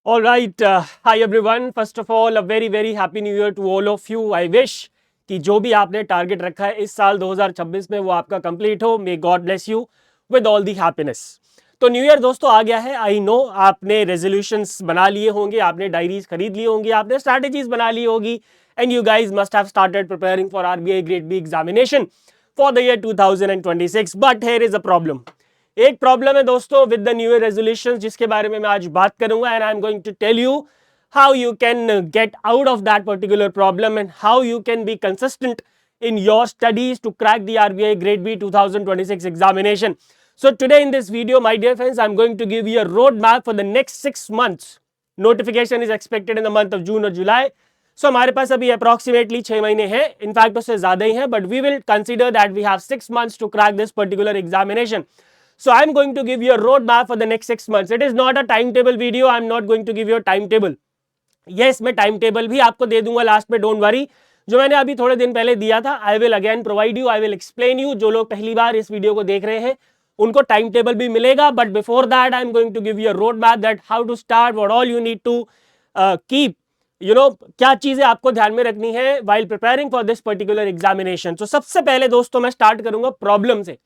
All right, hi everyone. First of all, a very happy new year to all of you. I wish कि जो भी आपने target रखा है इस साल 2026 में वो आपका कंप्लीट हो. May God bless you with all the happiness. तो न्यू ईयर दोस्तों आ गया है. आई नो आपने रेजोल्यूशंस बना लिए होंगे, आपने डायरीज खरीद ली होंगी, आपने स्ट्रैटेजीज बना ली होगी, and you guys must have started preparing for RBI grade B examination for the year 2026. But here is a problem. एक प्रॉब्लम है दोस्तों with the new year resolutions, जिसके बारे में मैं आज बात करूंगा. And I am going to tell you how you can get out of that particular problem and how you can be consistent in your studies to crack the RBI Grade B 2026 examination. So today in this video, my dear friends, I'm going to give you a roadmap for the next 6 months. Notification is expected in the month of June or July. So हमारे पास अभी approximately 6 महीने हैं, in fact उससे ज़्यादा ही है, but we will consider that we have 6 months to crack this particular examination. So I'm going to give you a roadmap for the next 6 months. It is not a timetable video. I'm not going to give you a timetable. Yes, मैं time table भी आपको दे दूंगा last में, don't worry, जो मैंने अभी थोड़े दिन पहले दिया था. I will again provide you, I will explain you. जो लोग पहली बार इस वीडियो को देख रहे हैं उनको टाइम टेबल भी मिलेगा, but before that I am going to give you a road map that how to start, what all you need to keep, you know, क्या चीजें आपको ध्यान में रखनी है while preparing for this particular examination. तो सबसे पहले दोस्तों मैं स्टार्ट करूंगा प्रॉब्लम से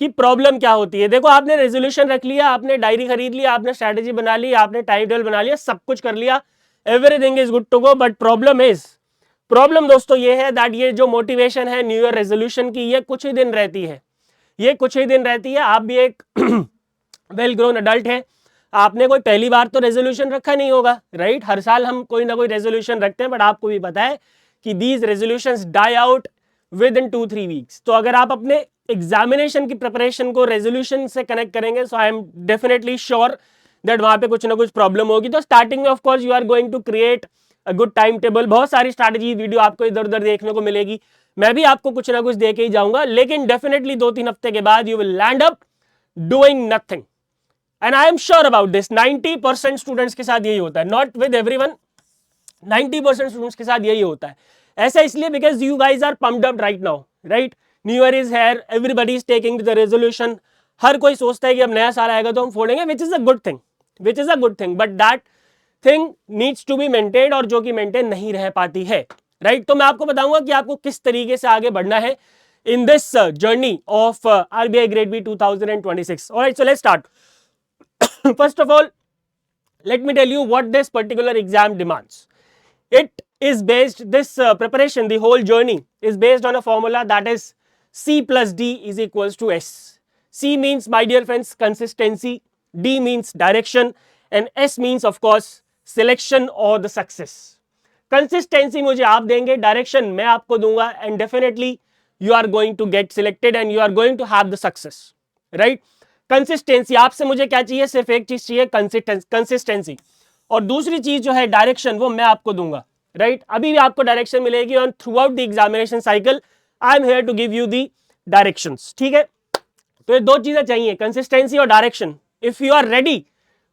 कि प्रॉब्लम क्या होती है. देखो, आपने रेजोल्यूशन रख लिया, आपने डायरी खरीद लिया, आपने स्ट्रैटेजी बना ली, आपने टाइम टेबल बना लिया, सब कुछ कर लिया, everything is good to go. But problem दोस्तों ये है दैट ये जो मोटिवेशन है न्यू ईयर रेजोल्यूशन की, ये कुछ ही दिन रहती है. ये कुछ ही दिन रहती है. आप भी एक वेल ग्रोन अडल्ट है, आपने कोई पहली बार तो रेजोल्यूशन रखा नहीं होगा, राइट? हर साल हम कोई ना कोई रेजोल्यूशन रखते हैं, बट आपको भी पता है कि these resolutions die out within 2-3 weeks. तो अगर आप अपने एग्जामिनेशन की प्रिपरेशन को रेजोल्यूशन से कनेक्ट करेंगे, so I am definitely sure that वहां पे कुछ ना कुछ प्रॉब्लम होगी. तो स्टार्टिंग में of course you are going to create a good time table. बहुत सारी स्ट्रैटेजी वीडियो आपको इधर उधर देखने को मिलेगी, मैं भी आपको कुछ ना कुछ दे के ही जाऊंगा, लेकिन डेफिनेटली 2-3 हफ्ते के बाद you will land up doing nothing. And I am sure about this. 90% students के साथ यही होता है, नॉट विद एवरीवन, 90% स्टूडेंट्स के साथ यही होता है. ऐसा इसलिए because you guys are pumped up right now, right? New year is here, everybody is taking the resolution. हर कोई सोचता है कि अब नया साल आएगा तो हम फोड़ेंगे, which is a good thing, which is a good thing, but that thing needs to be maintained, और जो कि मेंटेन नहीं रह पाती है, राइट? तो मैं आपको बताऊंगा कि आपको किस तरीके से आगे बढ़ना है in this journey of RBI grade B 2026. Alright, so let's start. First of all, let me tell you what this particular exam demands. It is based, this preparation, the whole journey is based on a formula that is C plus D is equals to S. C means, my dear friends, consistency, D means direction, and S means of course selection or the success. Consistency मुझे आप देंगे, direction मैं आपको दूंगा, and definitely you are going to get selected and you are going to have the success, right? Consistency, आपसे मुझे क्या चाहिए? सिर्फ एक चीज चाहिए, कंसिस्टेंसी. और दूसरी चीज जो है डायरेक्शन, वो मैं आपको दूंगा, राइट? अभी भी आपको डायरेक्शन मिलेगी, और throughout the examination cycle I am here to give you the directions. ठीक है, तो ये दो चीजें चाहिए, कंसिस्टेंसी और direction. If you are ready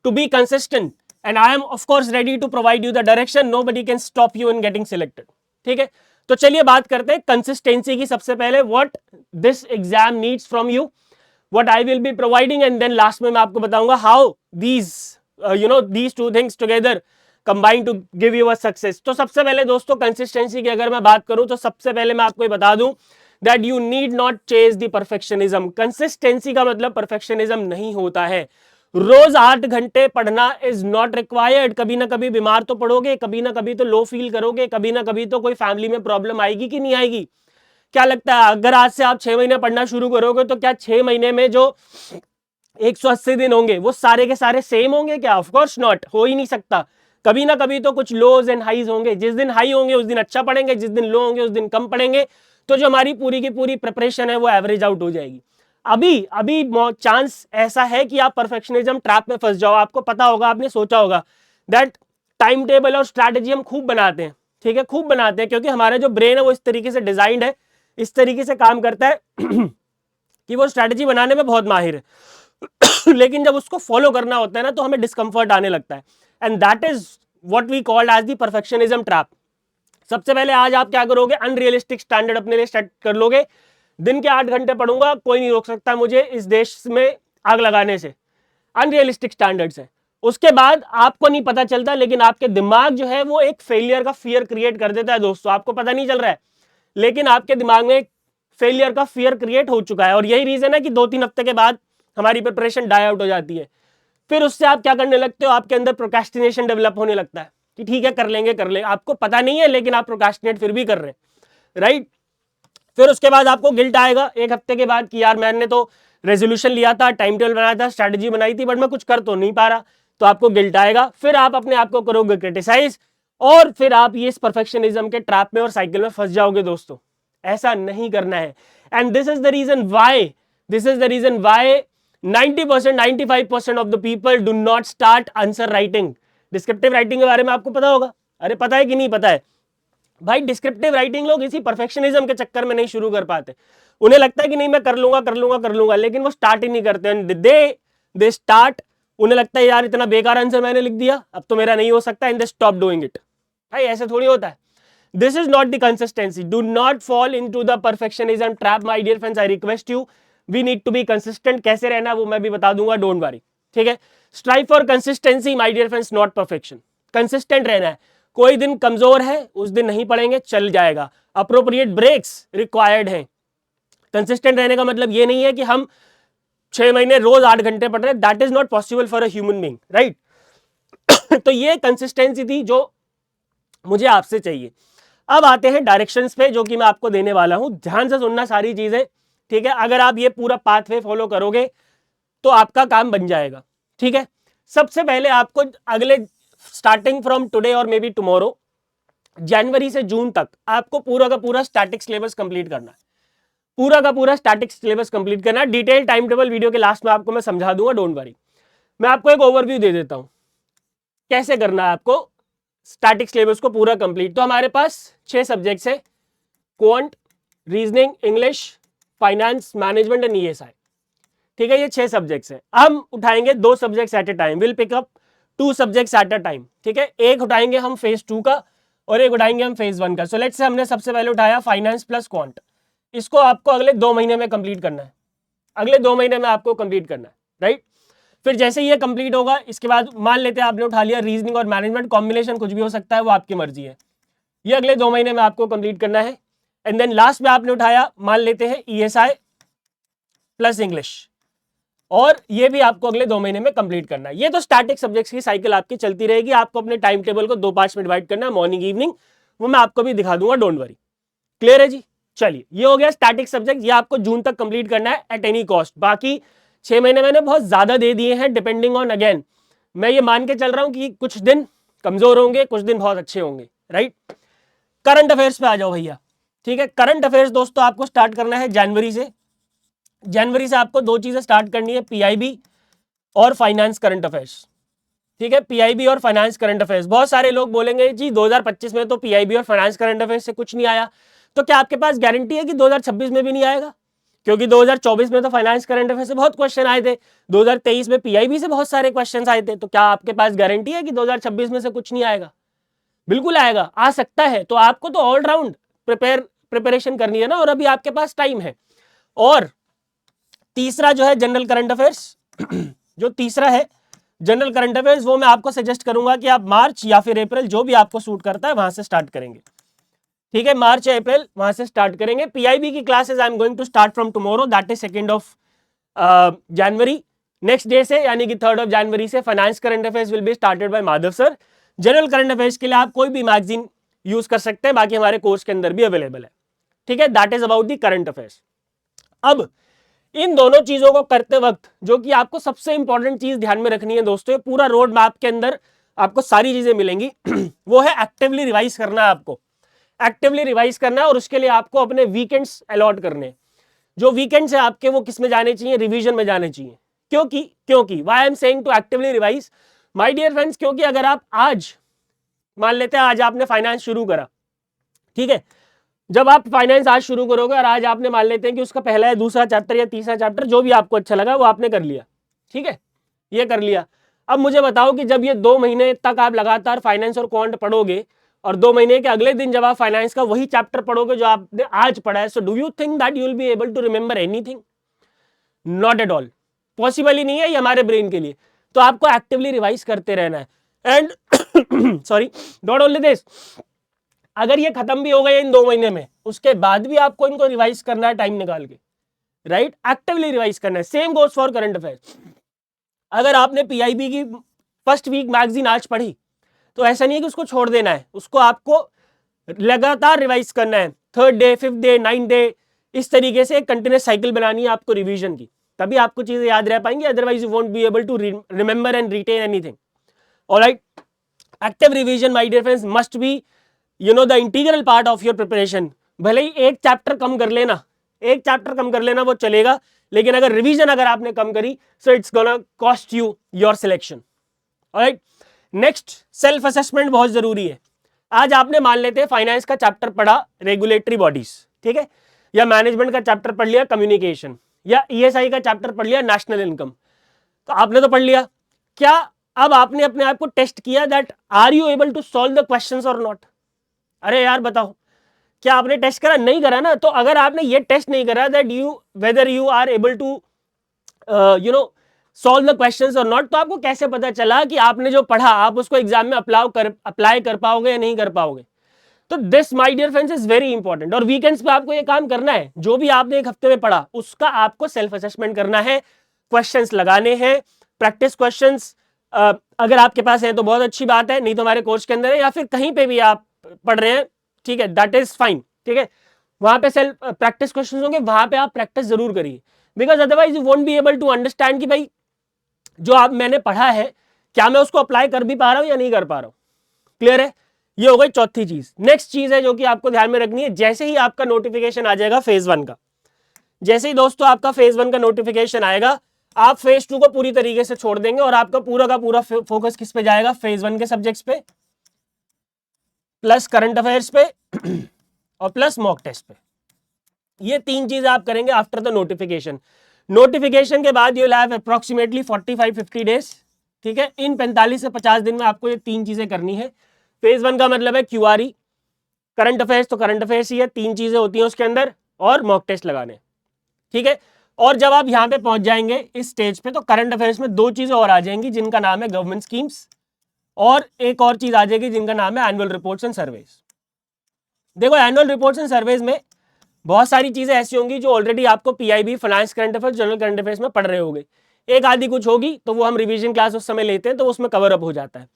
to be consistent and I am of course ready to provide you the direction, nobody can stop you in getting selected. ठीक है, तो चलिए बात करते हैं कंसिस्टेंसी की. सबसे पहले what this exam needs from you, what I will be providing, and then last में मैं आपको बताऊंगा how these these two things together combine to give you a success. तो सबसे पहले दोस्तों कंसिस्टेंसी की अगर मैं बात करूं, तो सबसे पहले मैं आपको ये बता दूं that you need not chase the perfectionism. Consistency का मतलब परफेक्शनिज्म नहीं होता है. रोज 8 घंटे पढ़ना इज नॉट रिक्वायर्ड. कभी ना कभी बीमार तो पड़ोगे, कभी ना कभी तो लो फील करोगे, कभी ना कभी तो कोई फैमिली में प्रॉब्लम आएगी कि नहीं आएगी. क्या लगता है, अगर आज से आप 6 महीने पढ़ना शुरू करोगे तो क्या 6 महीने में जो 180 दिन होंगे वो सारे के सारे सेम होंगे क्या? ऑफ कोर्स नॉट, हो ही नहीं सकता. कभी ना कभी तो कुछ लोज एंड हाईज होंगे. जिस दिन हाई होंगे उस दिन अच्छा पढ़ेंगे, जिस दिन लो होंगे उस दिन कम पढ़ेंगे. तो जो हमारी पूरी की पूरी प्रिपरेशन है वो एवरेज आउट हो जाएगी. अभी अभी चांस ऐसा है कि आप परफेक्शनिज्म ट्रैप में फंस जाओ. आपको पता होगा, आपने सोचा होगा दैट टाइम टेबल और स्ट्रैटेजी हम खूब बनाते हैं. ठीक है, खूब बनाते हैं, क्योंकि हमारा जो ब्रेन है वो इस तरीके से डिजाइंड है, इस तरीके से काम करता है कि वो स्ट्रैटेजी बनाने में बहुत माहिर है लेकिन जब उसको फॉलो करना होता है ना, तो हमें डिस्कंफर्ट आने लगता है. And that is what we called as the perfectionism trap. सबसे पहले आज आप क्या करोगे, अनरियलिस्टिक स्टैंडर्ड अपने लिए सेट कर लोगे. दिन के 8 घंटे पढ़ूंगा, कोई नहीं रोक सकता मुझे इस देश में आग लगाने से. अनरियलिस्टिक स्टैंडर्ड्स है. उसके बाद आपको नहीं पता चलता, लेकिन आपके दिमाग जो है वो एक फेलियर का फियर क्रिएट कर देता है दोस्तों। आपको पता नहीं चल रहा है, लेकिन आपके दिमाग में फेलियर का फियर क्रिएट हो चुका है। और यही रीजन है कि 2-3 हफ्ते के बाद हमारी प्रिपरेशन डाई आउट हो जाती है। फिर उससे आप क्या करने लगते हो, आपके अंदर प्रोक्रेस्टिनेशन डेवलप होने लगता है कि ठीक है कर लेंगे कर लेंगे, आपको पता नहीं है लेकिन आप प्रोक्रेस्टिनेट फिर भी कर रहे हैं, राइट। फिर उसके बाद आपको गिल्ट आएगा 1 हफ्ते के बाद कि यार मैंने तो रेजोल्यूशन लिया था, टाइम टेबल बनाया था, स्ट्रैटेजी बनाई थी, बट मैं कुछ कर तो नहीं पा रहा, तो आपको गिल्ट आएगा। फिर आप अपने आप को करोगे क्रिटिसाइज, और फिर आप ये इस परफेक्शनिज्म के ट्रैप में और साइकिल में फंस जाओगे दोस्तों। ऐसा नहीं करना है। And this is the reason why 90%, 95% of the people do not start answer writing. Descriptive writing के बारे में आपको पता होगा, अरे पता है कि नहीं पता है भाई। डिस्क्रिप्टिव राइटिंग लोग इसी परफेक्शनिज्म के चक्कर में नहीं शुरू कर पाते। उन्हें लगता है कि नहीं मैं कर लूंगा, लेकिन वो स्टार्ट ही नहीं करते। दे स्टार्ट, उन्हें लगता है यार इतना बेकार आंसर मैंने लिख दिया, अब तो मेरा नहीं हो सकता, and they stop doing it. भाई ऐसे थोड़ी होता है। This is not the consistency. Do not fall into the perfectionism trap my dear friends, I request you. We need to be consistent. कैसे रहना वो मैं भी बता दूंगा, डोंट वरी, ठीक है। Strive for consistency my dear friends, not perfection. Consistent रहना है। कोई दिन कमजोर है, उस दिन नहीं पढ़ेंगे, चल जाएगा। अप्रोप्रिएट ब्रेक्स रिक्वायर्ड हैं। कंसिस्टेंट रहने का मतलब ये नहीं है कि हम 6 महीने रोज 8 घंटे पढ़ रहे हैं, that is not possible for a human being, right. तो ये कंसिस्टेंसी थी जो मुझे आपसे चाहिए। अब आते हैं डायरेक्शंस पे, जो कि मैं आपको देने वाला हूं। ध्यान से सुनना सारी चीजें, ठीक है। अगर आप ये पूरा पाथवे फॉलो करोगे तो आपका काम बन जाएगा, ठीक है। सबसे पहले आपको अगले स्टार्टिंग फ्रॉम टुडे और मे बी टुमारो, जनवरी से जून तक आपको पूरा का पूरा स्टैटिक सिलेबस कंप्लीट करना है। पूरा का पूरा स्टैटिक सिलेबस कंप्लीट करना है। डिटेल टाइम टेबल वीडियो के लास्ट में आपको मैं समझा दूंगा, डोंट वरी। मैं आपको एक ओवरव्यू दे देता हूं कैसे करना है आपको स्टैटिक सिलेबस को पूरा कंप्लीट। तो हमारे पास 6 सब्जेक्ट्स है, quant, reasoning, English, finance, management and ESI, ठीक है। ये 6 सब्जेक्ट्स हैं। हम उठाएंगे 2 subjects at a time, will pick up 2 subjects at a time, ठीक है। एक उठाएंगे हम फेज 2 का और एक उठाएंगे हम फेज 1 का। सो लेट्स से हमने सबसे पहले उठाया फाइनेंस प्लस क्वांट। इसको आपको अगले 2 महीने में कंप्लीट करना है। अगले 2 महीने में आपको कंप्लीट करना है, राइट। फिर जैसे ये कंप्लीट होगा, इसके बाद मान लेते हैं आपने उठा लिया रीजनिंग और मैनेजमेंट, कॉम्बिनेशन कुछ भी हो सकता है, वो आपकी मर्जी है। ये अगले 2 महीने में आपको कंप्लीट करना है। एंड देन लास्ट में आपने उठाया, मान लेते हैं ईएसआई प्लस इंग्लिश, और ये भी आपको अगले 2 महीने में कंप्लीट करना है। ये तो स्टैटिक सब्जेक्ट्स की साइकिल आपकी चलती रहेगी। आपको अपने टाइम टेबल को 2 पार्ट्स में डिवाइड करना है, मॉर्निंग इवनिंग, वो मैं आपको भी दिखा दूंगा, डोंट वरी। क्लियर है जी। चलिए, ये हो गया स्टैटिक सब्जेक्ट। ये आपको जून तक कंप्लीट करना है एट एनी कॉस्ट। बाकी 6 महीने मैंने बहुत ज्यादा दे दिए हैं, डिपेंडिंग ऑन, अगेन मैं ये मान के चल रहा हूं कि कुछ दिन कमजोर होंगे, कुछ दिन बहुत अच्छे होंगे, राइट। करंट अफेयर्स पे आ जाओ भैया, ठीक है। करंट अफेयर्स दोस्तों आपको स्टार्ट करना है जनवरी से। जनवरी से आपको 2 चीजें स्टार्ट करनी है, पीआईबी और फाइनेंस करंट अफेयर्स, ठीक है। पीआईबी और फाइनेंस करंट अफेयर्स। बहुत सारे लोग बोलेंगे जी 2025 में तो पीआईबी और फाइनेंस करंट अफेयर्स से कुछ नहीं आया, तो क्या आपके पास गारंटी है कि 2026 में भी नहीं आएगा? क्योंकि 2024 में तो फाइनेंस करंट अफेयर्स से बहुत क्वेश्चन आए थे, 2023 में पीआईबी से बहुत सारे क्वेश्चन आए थे, तो क्या आपके पास गारंटी है कि 2026 में से कुछ नहीं आएगा? बिल्कुल आएगा, आ सकता है। तो आपको तो ऑलराउंड प्रिपरेशन करनी है ना, और अभी आपके पास टाइम है। और तीसरा जो है जनरल करंट अफेयर्स, जो तीसरा है जनरल करंट अफेयर्स, वो मैं आपको सजेस्ट करूंगा कि आप मार्च या फिर अप्रैल, जो भी आपको सूट करता है, वहां से स्टार्ट करेंगे, ठीक है। मार्च या अप्रैल वहां से स्टार्ट करेंगे। पीआईबी की classes I am going to start from tomorrow, that is 2 of January. Next day से यानी कि 3 जनवरी से finance current affairs will be started by Madhav sir. General current affairs के लिए आप कोई भी मैगजीन यूज कर सकते हैं, बाकी हमारे कोर्स के अंदर भी अवेलेबल है, ठीक है। That is about the current affairs. अब इन दोनों चीजों को करते वक्त जो कि आपको सबसे इंपॉर्टेंट चीज ध्यान में रखनी है दोस्तों, पूरा रोड मैप के अंदर आपको सारी चीजें मिलेंगी वो है एक्टिवली रिवाइज करना है आपको। एक्टिवली रिवाइज करना है, और उसके लिए आपको अपने वीकेंड्स अलॉट करने। जो वीकेंड्स है आपके, वो किस में जाने चाहिए? रिवीजन में जाने चाहिए। क्योंकि why I am saying to actively revise my dear friends, क्योंकि अगर आप आज मान लेते हैं आज आपने फाइनेंस शुरू करा, ठीक है। जब आप फाइनेंस आज शुरू करोगे और आज आपने मान लेते हैं कि उसका पहला या दूसरा चैप्टर या तीसरा चैप्टर जो भी आपको अच्छा लगा वो आपने कर लिया, ठीक है, ये कर लिया। अब मुझे बताओ कि जब ये 2 महीने तक आप लगातार फाइनेंस और क्वांट पढ़ोगे, और 2 महीने के अगले दिन जब आप फाइनेंस का वही चैप्टर पढ़ोगे जो आपने आज पढ़ा है, so do you think that you will be able to remember anything? Not at all, possible ही नहीं है ये हमारे ब्रेन के लिए। तो आपको एक्टिवली रिवाइज करते रहना है। And sorry, not only this, अगर ये खत्म भी हो गए इन 2 महीने में, उसके बाद भी आपको इनको रिवाइज करना है टाइम निकाल के, राइट, एक्टिवली रिवाइज करना है। Same goes for current affairs. अगर आपने पीआईबी की फर्स्ट वीक मैगजीन आज पढ़ी, तो ऐसा नहीं है कि उसको छोड़ देना है, उसको आपको लगातार रिवाइज करना है। 3rd day, 5th day, 9th day, इस तरीके से एक कंटिन्यूस साइकिल बनानी है आपको रिवीजन की, तभी आपको चीजें याद रह पाएंगी, otherwise you won't be able to remember and retain anything. Alright, active revision my dear friends must be the integral part of your preparation. भले ही एक चैप्टर कम कर लेना, वो चलेगा, लेकिन अगर रिवीजन अगर आपने कम करी, so it's gonna cost you your selection. Alright, next, self assessment बहुत जरूरी है। आज आपने मान लेते हैं फाइनेंस का चैप्टर पढ़ा, रेगुलेटरी बॉडीज, ठीक है, या मैनेजमेंट का चैप्टर पढ़ लिया, कम्युनिकेशन, या ईएसआई का चैप्टर पढ़ लिया, नेशनल इनकम। तो आपने तो पढ़ लिया, क्या अब आपने अपने आप को टेस्ट किया that are you able to solve the questions और नॉट? अरे यार बताओ, क्या आपने टेस्ट करा? नहीं करा ना। तो अगर आपने ये टेस्ट नहीं करा that whether you are able to solve the questions और नॉट, तो आपको कैसे पता चला कि आपने जो पढ़ा आप उसको एग्जाम में अप्लाई कर पाओगे या नहीं कर पाओगे? तो this my dear friends is very important. और वीकेंड्स पे आपको ये काम करना है, जो भी आपने एक हफ्ते में पढ़ा उसका आपको सेल्फ असेसमेंट करना है, क्वेश्चंस लगाने हैं, प्रैक्टिस क्वेश्चंस अगर आपके पास है तो बहुत अच्छी बात है, नहीं तो हमारे कोर्स के अंदर है या फिर कहीं पे भी आप पढ़ रहे हैं, ठीक है, दैट इज फाइन, ठीक है, वहां पे सेल्फ प्रैक्टिस क्वेश्चंस होंगे, वहां पे आप प्रैक्टिस जरूर करिए, because otherwise you won't be able to understand कि भाई जो आप मैंने पढ़ा है क्या मैं उसको अप्लाई कर भी पा रहा हूं या नहीं कर पा रहा हूं। क्लियर है? ये हो गई चौथी चीज। नेक्स्ट चीज है जो कि आपको ध्यान में रखनी है, जैसे ही आपका नोटिफिकेशन आ जाएगा फेज 1 का, जैसे ही दोस्तों आपका फेज 1 का नोटिफिकेशन आएगा, आप फेज 2 को पूरी तरीके से छोड़ देंगे और आपका पूरा का पूरा फोकस किस पे जाएगा? फेज 1 के सब्जेक्ट्स पे, प्लस करंट अफेयर्स पे और प्लस मॉक टेस्ट पे। ये 3 चीज आप करेंगे आफ्टर द नोटिफिकेशन। नोटिफिकेशन के बाद you will have approximately 45-50 days, ठीक है, इन 45 से 50 दिन में आपको ये 3 चीजें करनी है। फेज 1 का मतलब है क्यूआरई, करंट अफेयर्स तो करंट अफेयर्स ही है, 3 चीजें होती हैं उसके अंदर, और मॉक टेस्ट लगाने, ठीक है। और जब आप यहां पे पहुंच जाएंगे इस स्टेज पे, तो करंट अफेयर्स में 2 चीजें और आ जाएंगी जिनका नाम है गवर्नमेंट स्कीम्स, और एक और चीज आ जाएगी जिनका नाम है एनुअल रिपोर्ट्स एंड सर्वेज। देखो, एनुअल रिपोर्ट्स एंड सर्वेज में बहुत सारी चीजें ऐसी होंगी जो ऑलरेडी आपको PIB, finance current affairs, general current affairs में पढ़ रहे होंगे। एक आधी कुछ होगी तो वो हम रिवीजन क्लास उस समय लेते हैं, तो उसमें कवर अप हो जाता है।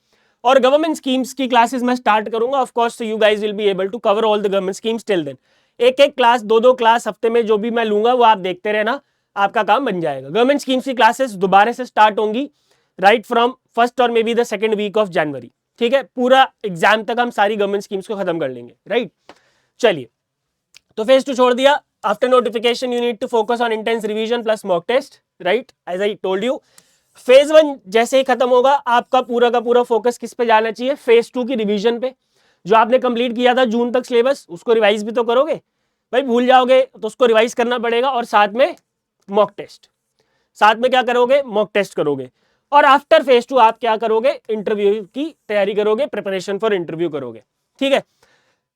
और गवर्नमेंट स्कीम्स की क्लासेस मैं स्टार्ट करूंगा, of course, so you guys will be able to cover all the government schemes till then. एक क्लास, 2 क्लास हफ्ते में जो भी मैं लूंगा वो आप देखते रहना, आपका काम बन जाएगा। गवर्नमेंट स्कीम्स की क्लासेस दोबारा से स्टार्ट होंगी राइट फ्रॉम 1st और may be the 2nd week of January, ठीक है। पूरा एग्जाम तक हम सारी गवर्नमेंट स्कीम्स को खत्म कर लेंगे, राइट। चलिए, तो फेज 2 छोड़ दिया। After notification you need to focus on intense revision plus mock test, right, as I told you. Phase 1 जैसे ही खत्म होगा, आपका पूरा का पूरा फोकस किस पे जाना चाहिए? फेज 2 की रिवीजन पे। जो आपने कंप्लीट किया था जून तक सिलेबस, उसको रिवाइज भी तो करोगे भाई, भूल जाओगे तो उसको रिवाइज करना पड़ेगा, और साथ में मॉक टेस्ट, साथ में क्या करोगे? मॉक टेस्ट करोगे। और आफ्टर फेज 2 आप क्या करोगे? इंटरव्यू की तैयारी करोगे, प्रिपरेशन फॉर इंटरव्यू करोगे, ठीक है।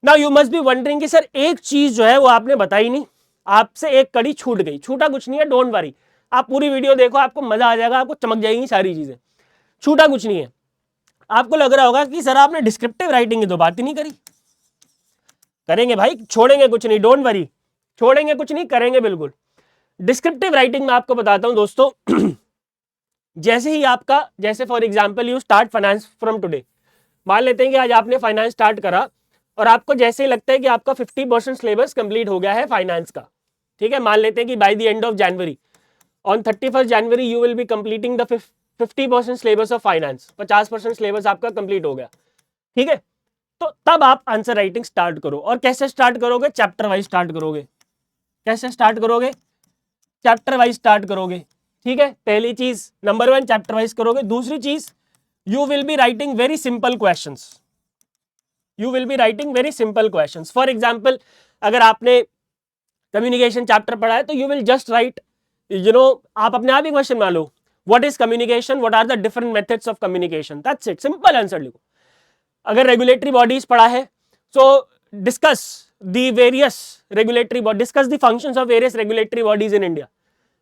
Now you must be wondering कि सर एक चीज जो है वो आपने बताई नहीं, आपसे एक कड़ी छूट गई। छूटा कुछ नहीं है, डोंट वरी, आप पूरी वीडियो देखो, आपको मजा आ जाएगा, आपको चमक जाएंगी सारी चीजें। छूटा कुछ नहीं है। आपको लग रहा होगा कि सर आपने डिस्क्रिप्टिव राइटिंग की तो बात ही नहीं करी। करेंगे भाई, छोड़ेंगे कुछ नहीं, डोंट वरी, छोड़ेंगे कुछ नहीं, करेंगे बिल्कुल। डिस्क्रिप्टिव राइटिंग में आपको बताता हूं दोस्तों, जैसे ही आपका, जैसे for example you start finance from today, मान लेते हैं कि आज आपने फाइनेंस स्टार्ट करा और आपको जैसे ही लगता है कि आपका 50% सिलेबस कंप्लीट हो गया है फाइनेंस का, ठीक है, मान लेते हैं कि by the end of January, on 31st January you will be completing the 50% syllabus of finance, 50% syllabus आपका कंप्लीट हो गया, ठीक है। तो तब आप आंसर राइटिंग स्टार्ट करो। और कैसे स्टार्ट करोगे? चैप्टर वाइज स्टार्ट करोगे। कैसे स्टार्ट करोगे? चैप्टर वाइज स्टार्ट करोगे, ठीक है। पहली चीज, नंबर 1, चैप्टर वाइज करोगे। दूसरी चीज, you will be writing very simple questions, you will be writing very simple questions. For example, अगर आपने कम्युनिकेशन चैप्टर पढ़ा है तो यू विल जस्ट राइट, आप अपने आप ही क्वेश्चन मान लो, what is communication, what are the different methods of communication, that's it, simple answer लिखो। अगर रेगुलेटरी बॉडीज पढ़ा है, so discuss the various regulatory body, discuss the functions of various regulatory bodies in India,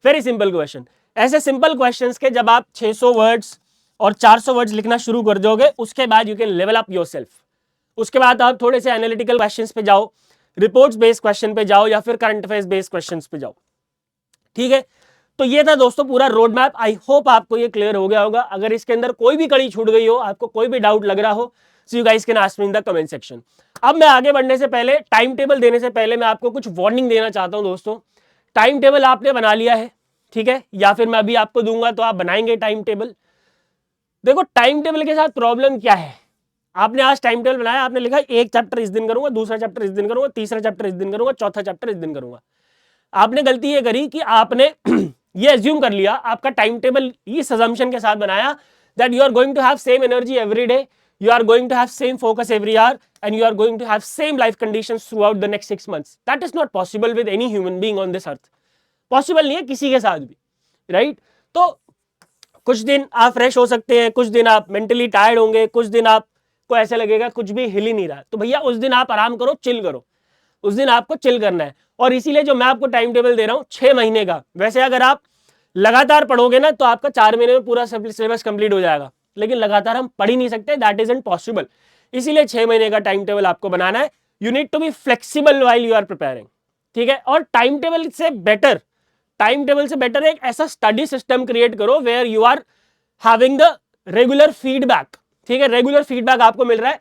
very simple question. ऐसे simple questions के जब आप 600 words और 400 words लिखना शुरू कर दोगे, उसके बाद you can level up yourself. उसके बाद आप थोड़े से एनालिटिकल क्वेश्चंस पे जाओ, रिपोर्ट्स बेस्ड क्वेश्चन पे जाओ, या फिर करंट अफेयर्स बेस्ड क्वेश्चंस पे जाओ। ठीक है, तो ये था दोस्तों पूरा रोड मैप। आई होप आपको ये क्लियर हो गया होगा। अगर इसके अंदर कोई भी कड़ी छूट गई हो, आपको कोई भी डाउट लग रहा हो, सो you guys can ask me in the comment section. अब मैं आगे बढ़ने से पहले, टाइम टेबल देने से पहले मैं आपको कुछ वार्निंग देना चाहता हूं दोस्तों। टाइम टेबल आपने बना लिया है, ठीक है, या फिर मैं अभी आपको दूंगा तो आप बनाएंगे टाइम टेबल। देखो टाइम टेबल के साथ प्रॉब्लम क्या है, आपने आज टाइम टेबल बनाया, आपने लिखा एक चैप्टर इस दिन करूंगा, दूसरा चैप्टर इस दिन करूंगा, तीसरा चैप्टर इस दिन करूंगा, चौथा चैप्टर इस दिन करूंगा। आपने गलती ये करी कि आपने ये एज्यूम कर लिया, आपका टाइम टेबल इस अजम्पशन के साथ बनाया that you are going to have same energy every day, you are going to have same focus every hour, and you are going to have same life conditions throughout the next 6 months. That is not possible with any human being on this earth. Possible नहीं है किसी के साथ भी, right? तो कुछ दिन आप फ्रेश हो सकते हैं, कुछ दिन आप मेंटली टायर्ड होंगे, कुछ दिन आपको ऐसे लगेगा कुछ भी हिल ही नहीं रहा, तो भैया उस दिन आप आराम करो, चिल करो, उस दिन आपको चिल करना है। और इसीलिए जो मैं आपको टाइम टेबल दे रहा हूं 6 महीने का, वैसे अगर आप लगातार पढ़ोगे ना तो आपका 4 महीने में पूरा सिलेबस कंप्लीट हो जाएगा, लेकिन लगातार हम पढ़ ही नहीं सकते, दैट इज इम्पॉसिबल। इसीलिए 6 महीने का टाइम टेबल आपको बनाना है। You need to be flexible while you are preparing, ठीक है। और टाइम टेबल से बेटर एक ऐसा स्टडी सिस्टम क्रिएट करो where you are having the regular feedback, ठीक है। रेगुलर फीडबैक आपको मिल रहा है,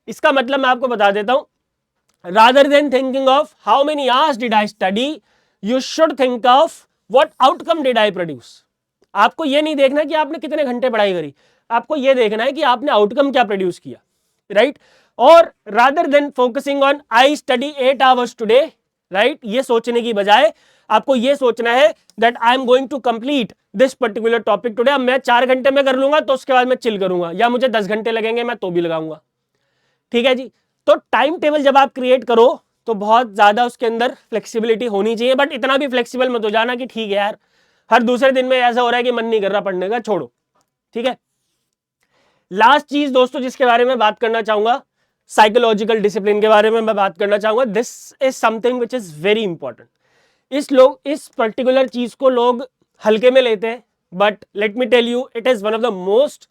इसका मतलब मैं आपको बता देता हूं, rather than thinking of how many hours did I study, you should think of what outcome did I produce. आपको ये नहीं देखना कि आपने कितने घंटे पढ़ाई करी, आपको ये देखना है कि आपने आउटकम क्या प्रोड्यूस किया, राइट। और rather than focusing on I study 8 hours today, right, ये सोचने की बजाय आपको ये सोचना है that I am going to complete this particular topic today. अब मैं 4 घंटे में कर लूंगा तो उसके बाद मैं चिल करूंगा, या मुझे 10 घंटे लगेंगे मैं तो भी लगाऊंगा, ठीक है जी। तो टाइम टेबल जब आप क्रिएट करो तो बहुत ज्यादा उसके अंदर फ्लेक्सिबिलिटी होनी चाहिए, बट इतना भी फ्लेक्सिबल मत हो जाना कि ठीक है यार हर दूसरे दिन में ऐसा हो रहा है कि मन नहीं कर रहा पढ़ने का, छोड़ो, ठीक है। लास्ट चीज दोस्तों जिसके बारे में बात करना चाहूंगा, साइकोलॉजिकल डिसिप्लिन के बारे में मैं बात करना चाहूंगा। This is something which is very important. इस पर्टिकुलर चीज को लोग हल्के में लेते हैं, but let me tell you it is one of the most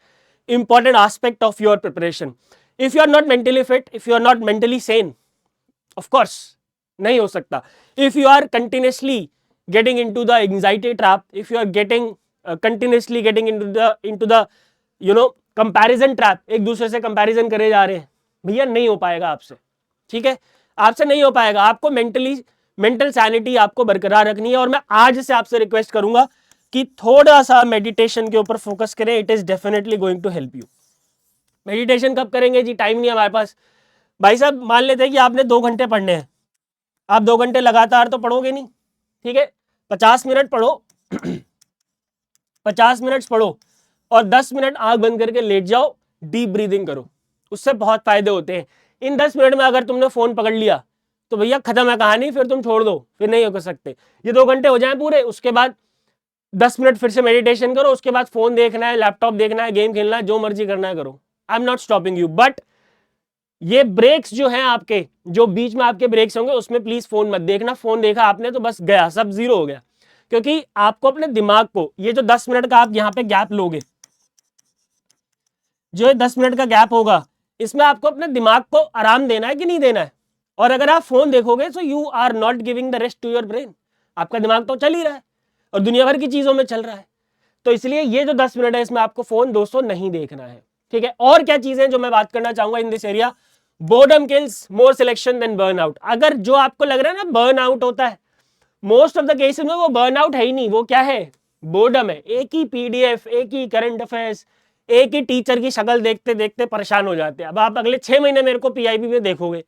important aspect of your preparation. If you are not mentally fit, if you are not mentally sane, of course नहीं हो सकता। If you are continuously getting into the anxiety trap, if you are continuously getting into the comparison trap, एक दूसरे से comparison करे जा रहे हैं, भैया नहीं हो पाएगा आपसे, ठीक है, आपसे नहीं हो पाएगा। आपको मेंटल सैनिटी आपको बरकरार रखनी है। और मैं आज से आपसे रिक्वेस्ट करूंगा कि थोड़ा सा मेडिटेशन के ऊपर फोकस करें, it is definitely going to help you. Meditation कब करेंगे जी, टाइम नहीं है हमारे पास। भाई साहब मान लेते हैं कि आपने 2 घंटे पढ़ने हैं, आप 2 घंटे लगातार तो पढ़ोगे नहीं, ठीक है, 50 मिनट पढ़ो 50 मिनट पढ़ो और 10 मिनट आंख बंद करके लेट जाओ, डीप ब्रीदिंग करो, उससे बहुत फायदे होते हैं। इन 10 मिनट में अगर तुमने फोन पकड़ लिया तो भैया खत्म है कहानी, फिर तुम छोड़ दो, फिर नहीं कर सकते। ये 2 घंटे हो जाए पूरे, उसके बाद 10 मिनट फिर से मेडिटेशन करो, उसके बाद फोन देखना है, लैपटॉप देखना है, गेम खेलना है, जो मर्जी करना है करो, I am not stopping you. But ये ब्रेक्स जो हैं आपके, जो बीच में आपके ब्रेक्स होंगे, उसमें प्लीज फोन मत देखना। फोन देखा आपने तो बस गया, सब जीरो हो गया। क्योंकि आपको अपने दिमाग को, ये जो 10 मिनट का आप यहाँ पे गैप लोगे, जो ये 10 मिनट का गैप होगा, इसमें आपको अपने दिमाग को आराम देना है कि नहीं देना है। और अगर आप फोन देखोगे तो you are not giving the rest to your brain, आपका दिमाग तो चल ही रहा है और दुनिया भर की चीजों में चल रहा है। तो इसलिए ये जो 10 मिनट है इसमें आपको फोन दोस्तों नहीं देखना है, ठीक है। और क्या चीजें जो मैं बात करना चाहूंगा in this area, boredom kills more selection than burnout. अगर जो आपको लग रहा है ना बर्नआउट होता है, मोस्ट ऑफ द केसेस में वो बर्नआउट है ही नहीं, वो क्या है, बोर्डम है। एक ही पीडीएफ, एक ही करंट अफेयर्स, एक ही टीचर की शक्ल देखते देखते परेशान हो जाते हैं। अब आप अगले 6 महीने मेरे को पीआईबी में देखोगे,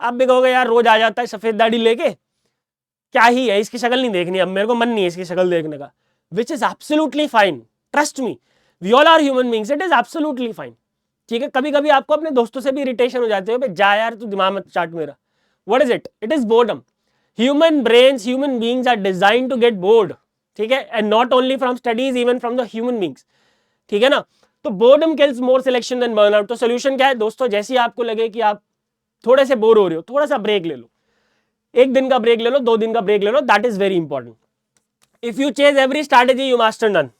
आप भी कहोगे यार रोज आ जाता है सफेद दाढ़ी लेके, क्या ही है, इसकी शक्ल नहीं देखनी, अब मेरे को मन नहीं है इसकी शक्ल देखने का, which is absolutely fine, trust me, we all are human beings, it is absolutely fine, ठीक है। कभी कभी आपको अपने दोस्तों से भी इरिटेशन हो जाते हो, जा यार तू दिमाग मत चाट मेरा, what is it, it is boredom. Human brains, human beings are designed to get bored, ठीक है, and not only from studies, even from the human beings, ठीक है ना। तो boredom kills more selection than burnout. तो solution क्या है दोस्तों, जैसे ही आपको लगे कि आप थोड़े से बोर हो रहे हो, थोड़ा सा ब्रेक ले लो, 1 दिन का ब्रेक ले लो, 2 दिन का ब्रेक ले लो, that is very important. If you chase every strategy you master none,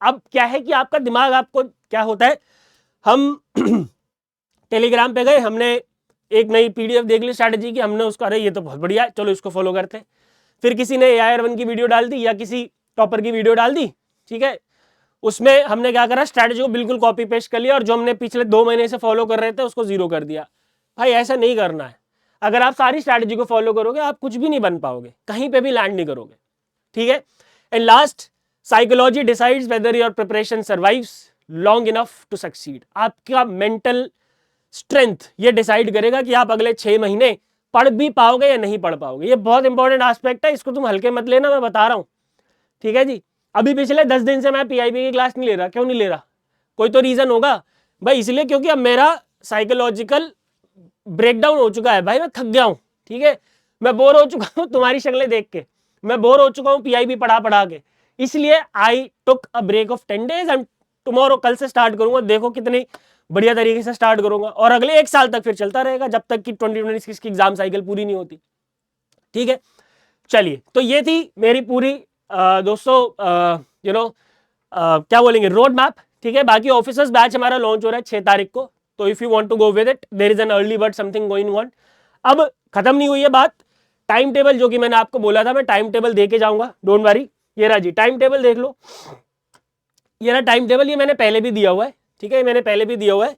अब क्या है कि आपका दिमाग, आपको क्या होता है, हम टेलीग्राम पे गए, हमने एक नई पीडीएफ देख ली स्ट्रैटेजी की, हमने उसको अरे ये तो बहुत बढ़िया है, चलो इसको फॉलो करते हैं। फिर किसी ने AIR1 की वीडियो डाल दी या किसी टॉपर की वीडियो डाल दी, ठीक है, उसमें हमने क्या करा, स्ट्रैटेजी को बिल्कुल कॉपी पेस्ट कर लिया और जो हमने पिछले 2 महीने से फॉलो कर रहे थे उसको जीरो कर दिया। भाई ऐसा नहीं करना है। अगर आप सारी स्ट्रैटेजी को फॉलो करोगे आप कुछ भी नहीं बन पाओगे, कहीं पे भी लैंड नहीं करोगे, ठीक है। And last, psychology decides whether your preparation survives long enough to succeed. आपका मेंटल स्ट्रेंथ ये डिसाइड करेगा कि आप अगले 6 महीने पढ़ भी पाओगे या नहीं पढ़ पाओगे। ये बहुत इंपॉर्टेंट एस्पेक्ट है, इसको तुम हल्के मत लेना, मैं बता रहा हूं, ठीक है जी। अभी पिछले 10 दिन से मैं PIB की क्लास नहीं ले रहा, क्यों नहीं ले रहा, कोई तो रीजन होगा भाई, इसलिए क्योंकि अब मेरा साइकोलॉजिकल ब्रेकडाउन हो चुका है भाई, मैं थक गया हूं, ठीक है, मैं बोर हो चुका हूं तुम्हारी शक्लें देख के, मैं बोर हो चुका हूं PIB पढ़ा पढ़ा के, इसलिए I took a break of 10 days and tomorrow, कल से स्टार्ट करूंगा, देखो कितनी बढ़िया तरीके से स्टार्ट करूंगा, और अगले 1 साल तक फिर चलता रहेगा जब तक कि 2026 की एग्जाम साइकिल पूरी नहीं होती, ठीक है। चलिए, तो ये थी मेरी पूरी दोस्तों क्या बोलेंगे, रोड मैप, ठीक है। बाकी ऑफिसर्स बैच हमारा लॉन्च हो रहा है 6 तारीख को, तो if you want to go with it there is an early bird something going on. अब खत्म नहीं हुई है बात, टाइम टेबल जो कि मैंने आपको बोला था, मैं टाइम टेबल दे के जाऊंगा, डोंट वरी। ये रहा जी टाइम टेबल, देख लो, ये रहा टाइम टेबल, ये मैंने पहले भी दिया हुआ है, ठीक है, मैंने पहले भी दिया हुआ है,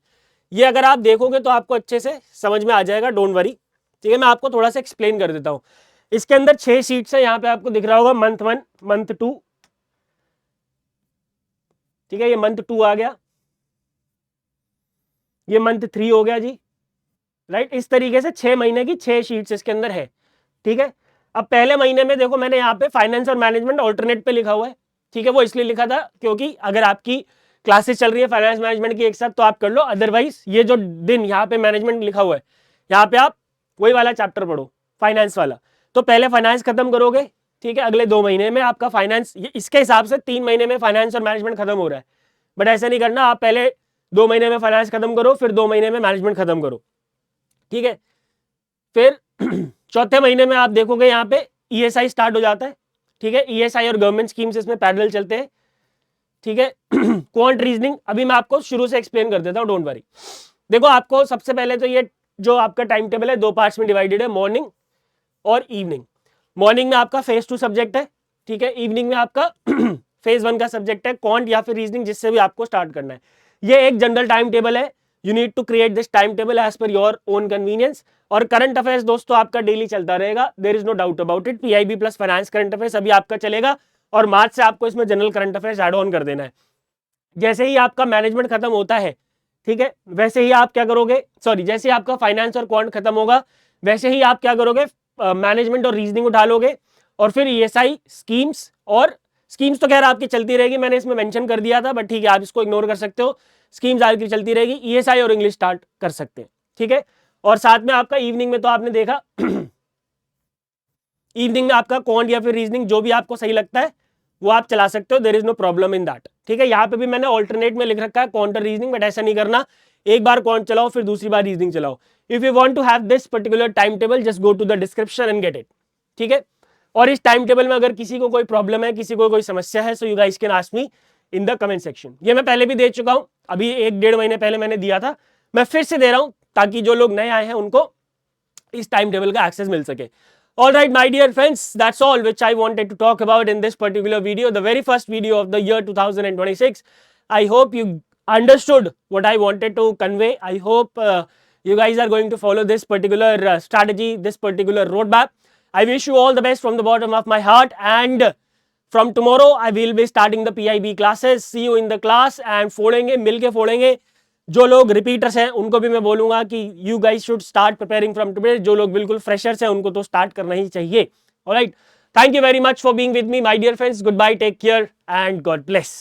ये अगर आप देखोगे तो आपको अच्छे से समझ में आ जाएगा, डोंट वरी, ठीक है। मैं आपको थोड़ा सा एक्सप्लेन कर देता हूं। इसके अंदर 6 शीट्स है, यहाँ पे आपको दिख रहा होगा मंथ 1, मंथ 2, ठीक है, ये मंथ 2 आ गया, ये मंथ 3 हो गया जी, राइट। इस तरीके से 6 महीने की 6 शीट्स इसके अंदर है, ठीक है। अब पहले महीने में देखो मैंने यहाँ पे फाइनेंस और मैनेजमेंट ऑल्टरनेट पे लिखा हुआ है, ठीक है, वो इसलिए लिखा था क्योंकि अगर आपकी क्लासेस चल रही है फाइनेंस मैनेजमेंट की एक साथ तो आप कर लो, अदरवाइज ये जो दिन यहाँ पे मैनेजमेंट लिखा हुआ है, यहाँ पे आप वही वाला चैप्टर पढ़ो, फाइनेंस वाला। तो पहले फाइनेंस खत्म करोगे, ठीक है, अगले 2 महीने में आपका फाइनेंस, इसके हिसाब से 3 महीने में फाइनेंस और मैनेजमेंट खत्म हो रहा है, बट ऐसा नहीं करना, आप पहले 2 महीने में फाइनेंस खत्म करो, फिर 2 महीने में मैनेजमेंट खत्म करो, ठीक है। फिर चौथे महीने में आप देखोगे यहाँ पे ESI स्टार्ट हो जाता है, ठीक है, ESI और गवर्नमेंट स्कीम्स इसमें पैरेलल चलते हैं, ठीक है। क्वांट रीजनिंग अभी मैं आपको शुरू से एक्सप्लेन कर देता हूँ, डोंट वरी। देखो आपको सबसे पहले तो ये जो आपका टाइम टेबल है 2 पार्ट्स में डिवाइडेड है, मॉर्निंग और इवनिंग। मॉर्निंग में आपका फेज 2 सब्जेक्ट है, ठीक है, इवनिंग में आपका फेज 1 का सब्जेक्ट है, क्वांट या फिर रीजनिंग, जिससे भी आपको स्टार्ट करना है। ये एक जनरल टाइम टेबल है, you need to create this time table as per your own convenience. और करंट अफेयर्स दोस्तों आपका डेली चलता रहेगा, there is no doubt about it. PIB plus finance current affairs अभी आपका चलेगा, और मार्च से आपको इसमें general current affairs add on कर देना है। जैसे ही आपका मैनेजमेंट खत्म होता है, ठीक है, वैसे ही आप क्या करोगे, सॉरी, जैसे ही आपका फाइनेंस और क्वांट खत्म होगा वैसे ही आप क्या करोगे, मैनेजमेंट और रीजनिंग उठा लोगे, और फिर ESI स्कीम्स, और स्कीम्स तो खैर आपकी चलती रहेगी, मैंने इसमें मेंशन कर दिया था, बट ठीक है आप इसको इग्नोर कर सकते हो, स्कीम्स आपकी चलती रहेगी, ESI और इंग्लिश स्टार्ट कर सकते हैं, ठीक है। और साथ में आपका इवनिंग में तो आपने देखा इवनिंग में आपका क्वांट या फिर रीजनिंग जो भी आपको सही लगता है वो आप चला सकते हो, there is no problem in that, ठीक है। यहाँ पे भी मैंने ऑल्टरनेट में लिख रखा है क्वांट और रीजनिंग, बट ऐसा नहीं करना, एक बार क्वांट चलाओ फिर दूसरी बार रीजनिंग चलाओ। If you want to have this particular time table just go to the description and get it, ठीक है। और इस टाइम टेबल में अगर किसी को कोई प्रॉब्लम है, किसी को कोई समस्या है, सो you guys can ask me in the comment section. ये मैं पहले भी दे चुका हूं, अभी 1-1.5 महीने पहले मैंने दिया था, मैं फिर से दे रहा हूं ताकि जो लोग नए आए हैं उनको इस टाइम टेबल का एक्सेस मिल सके। All right, my dear friends, that's all which I wanted to talk about in this particular video, the very first video of the year 2026. I hope you understood what I wanted to convey. I hope you guys are going to follow this particular strategy, this particular roadmap. I wish you all the best from the bottom of my heart, and from tomorrow I will be starting the PIB classes. See you in the class and फोड़ेंगे, मिलके फोड़ेंगे। जो लोग repeaters हैं उनको भी मैं बोलूंगा कि you guys should start preparing from today, जो लोग बिल्कुल फ्रेशर्स हैं उनको तो स्टार्ट करना ही चाहिए। Alright, thank you very much for being with me my dear friends, goodbye, take care and God bless.